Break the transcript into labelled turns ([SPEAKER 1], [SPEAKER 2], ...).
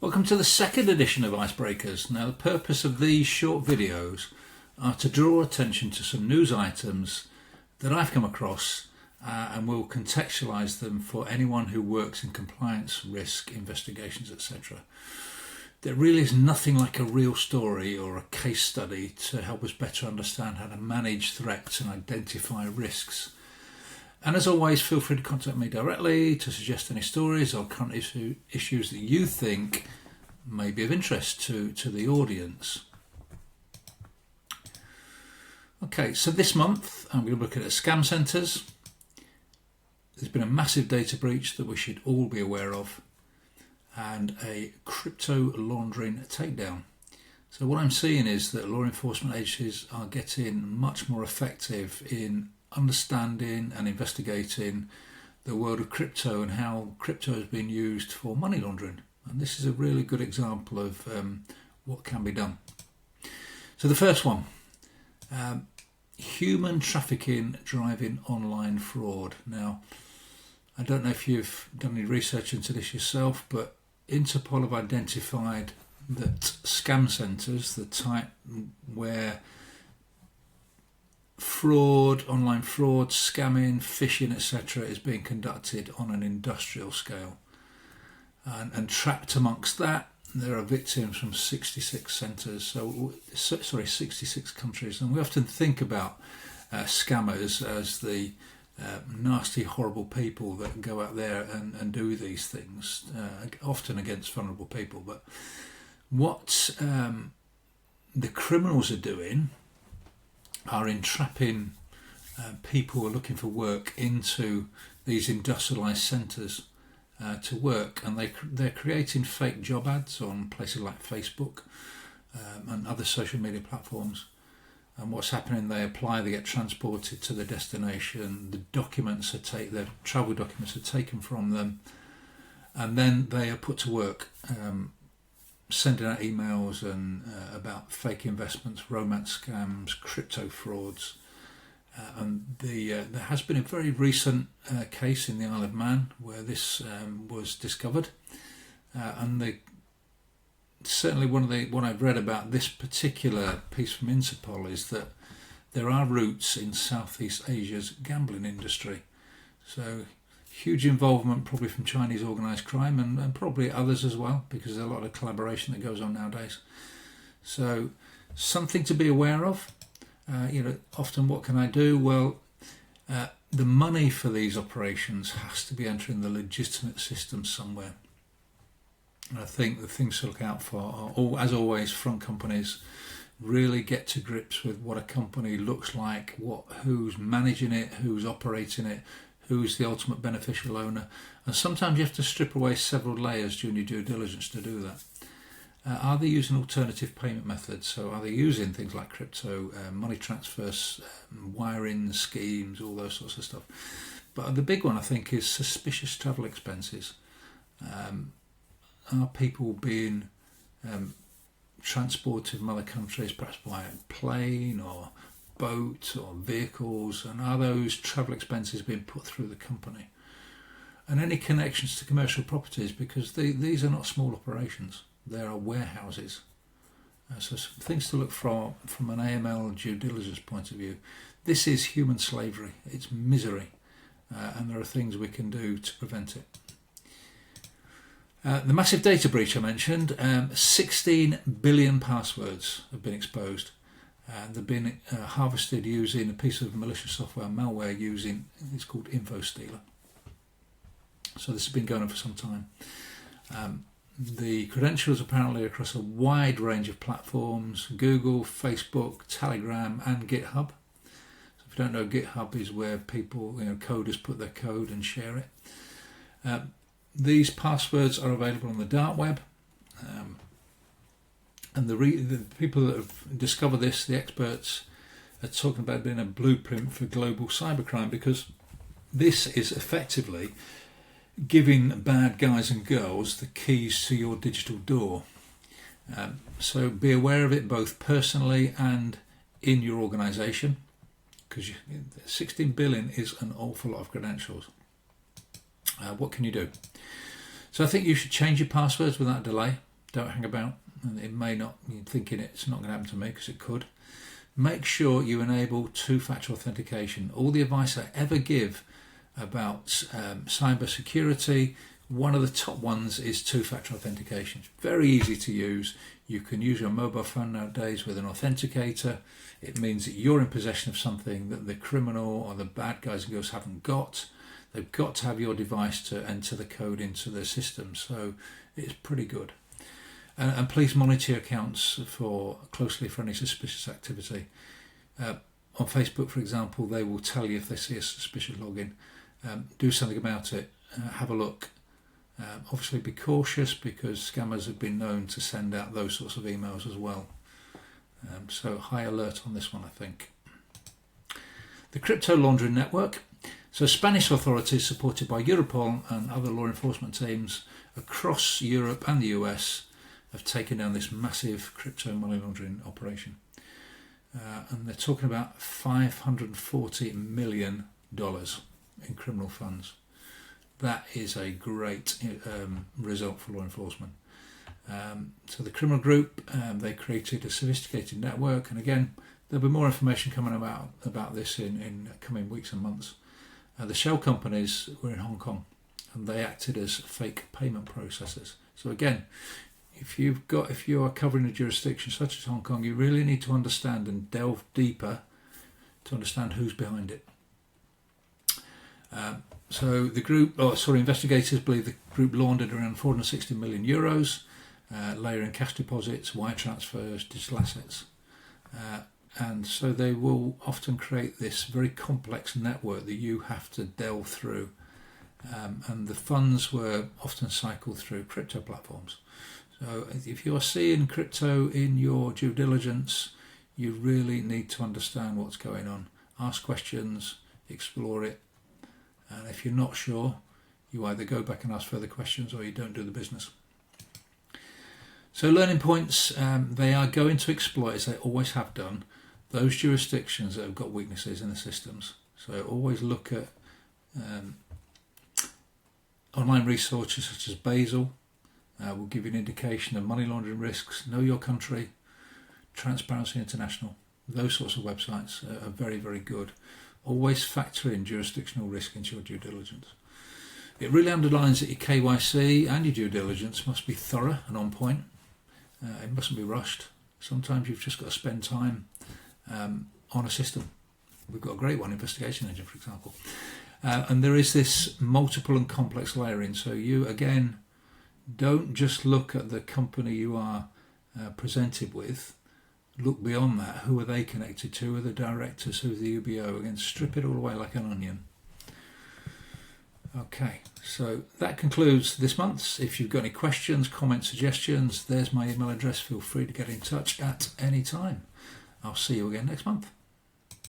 [SPEAKER 1] Welcome to the second edition of Icebreakers. Now, the purpose of these short videos are to draw attention to some news items that I've come across and will contextualise them for anyone who works in compliance, risk, investigations, etc. There really is nothing like a real story or a case study to help us better understand how to manage threats and identify risks. And as always, feel free to contact me directly to suggest any stories or current issues that you think may be of interest to the audience. Okay, so this month I'm going to look at scam centres. There's been a massive data breach that we should all be aware of, and a crypto laundering takedown. So what I'm seeing is that law enforcement agencies are getting much more effective in understanding and investigating the world of crypto and how crypto has been used for money laundering. And this is a really good example of what can be done. So the first one, human trafficking driving online fraud. Now, I don't know if you've done any research into this yourself, but Interpol have identified that scam centres, the type where fraud, online fraud, scamming, phishing, etc. is being conducted on an industrial scale. And trapped amongst that, there are victims from 66 centres, 66 countries. And we often think about scammers as the nasty, horrible people that go out there and do these things, often against vulnerable people. But what the criminals are doing are entrapping people who are looking for work into these industrialised centres to work, and they're creating fake job ads on places like Facebook and other social media platforms. And what's happening, they apply, they get transported to the destination, the documents their travel documents are taken from them, and then they are put to work sending out emails and about fake investments, romance scams, crypto frauds. And there has been a very recent case in the Isle of Man where this was discovered. And certainly what I've read about this particular piece from Interpol is that there are roots in Southeast Asia's gambling industry. So huge involvement probably from Chinese organised crime and probably others as well, because there's a lot of collaboration that goes on nowadays. So something to be aware of. Often what can I do? Well, the money for these operations has to be entering the legitimate system somewhere. And I think the things to look out for are, as always, front companies really get to grips with what a company looks like, who's managing it, who's operating it, who's the ultimate beneficial owner. And sometimes you have to strip away several layers during your due diligence to do that. Are they using alternative payment methods? So are they using things like crypto, money transfers, wiring schemes, all those sorts of stuff? But the big one, I think, is suspicious travel expenses. Are people being transported from other countries, perhaps by a plane or boat or vehicles, and are those travel expenses being put through the company? And any connections to commercial properties, because these are not small operations. There are warehouses. So some things to look for from an AML due diligence point of view. This is human slavery. It's misery. And there are things we can do to prevent it. The massive data breach I mentioned, 16 billion passwords have been exposed. They've been harvested using a piece of malicious software, malware it's called InfoStealer. So this has been going on for some time. The credentials apparently across a wide range of platforms: Google, Facebook, Telegram and GitHub. So if you don't know, GitHub is where people, coders put their code and share it. These passwords are available on the dark web. And the people that have discovered this, the experts, are talking about being a blueprint for global cybercrime, because this is effectively giving bad guys and girls the keys to your digital door. So be aware of it both personally and in your organisation, because 16 billion is an awful lot of credentials. What can you do? So I think you should change your passwords without delay. Don't hang about. And it may not, you're thinking it's not going to happen to me, because it could. Make sure you enable two-factor authentication. All the advice I ever give about cyber security, one of the top ones is two-factor authentication. It's very easy to use. You can use your mobile phone nowadays with an authenticator. It means that you're in possession of something that the criminal or the bad guys and girls haven't got. They've got to have your device to enter the code into their system, so it's pretty good. And please monitor your accounts closely for any suspicious activity. On Facebook, for example, they will tell you if they see a suspicious login. Do something about it. Have a look. Obviously be cautious, because scammers have been known to send out those sorts of emails as well. So high alert on this one, I think. The crypto laundering network. So Spanish authorities, supported by Europol and other law enforcement teams across Europe and the US, have taken down this massive crypto money laundering operation. And they're talking about $540 million in criminal funds. That is a great result for law enforcement. So the criminal group, they created a sophisticated network, and again, there'll be more information coming about this in coming weeks and months. The shell companies were in Hong Kong, and they acted as fake payment processors. So again, if you are covering a jurisdiction such as Hong Kong, you really need to understand and delve deeper to understand who's behind it. So investigators believe the group laundered around 460 million euros, layering cash deposits, wire transfers, digital assets. And so they will often create this very complex network that you have to delve through. And the funds were often cycled through crypto platforms. So if you are seeing crypto in your due diligence, you really need to understand what's going on. Ask questions, explore it. And if you're not sure, you either go back and ask further questions, or you don't do the business. So learning points, they are going to exploit, as they always have done, those jurisdictions that have got weaknesses in the systems. So always look at online resources such as Basil. Will give you an indication of money laundering risks. Know Your Country, Transparency International. Those sorts of websites are very, very good. Always factor in jurisdictional risk into your due diligence. It really underlines that your KYC and your due diligence must be thorough and on point. It mustn't be rushed. Sometimes you've just got to spend time on a system. We've got a great one, Investigation Engine, for example. And there is this multiple and complex layering. So you, again, don't just look at the company you are presented with. Look beyond that. Who are they connected to? Who are the directors? Who's the UBO? Again, strip it all away like an onion. Okay, so that concludes this month's. If you've got any questions, comments, suggestions, there's my email address. Feel free to get in touch at any time. I'll see you again next month.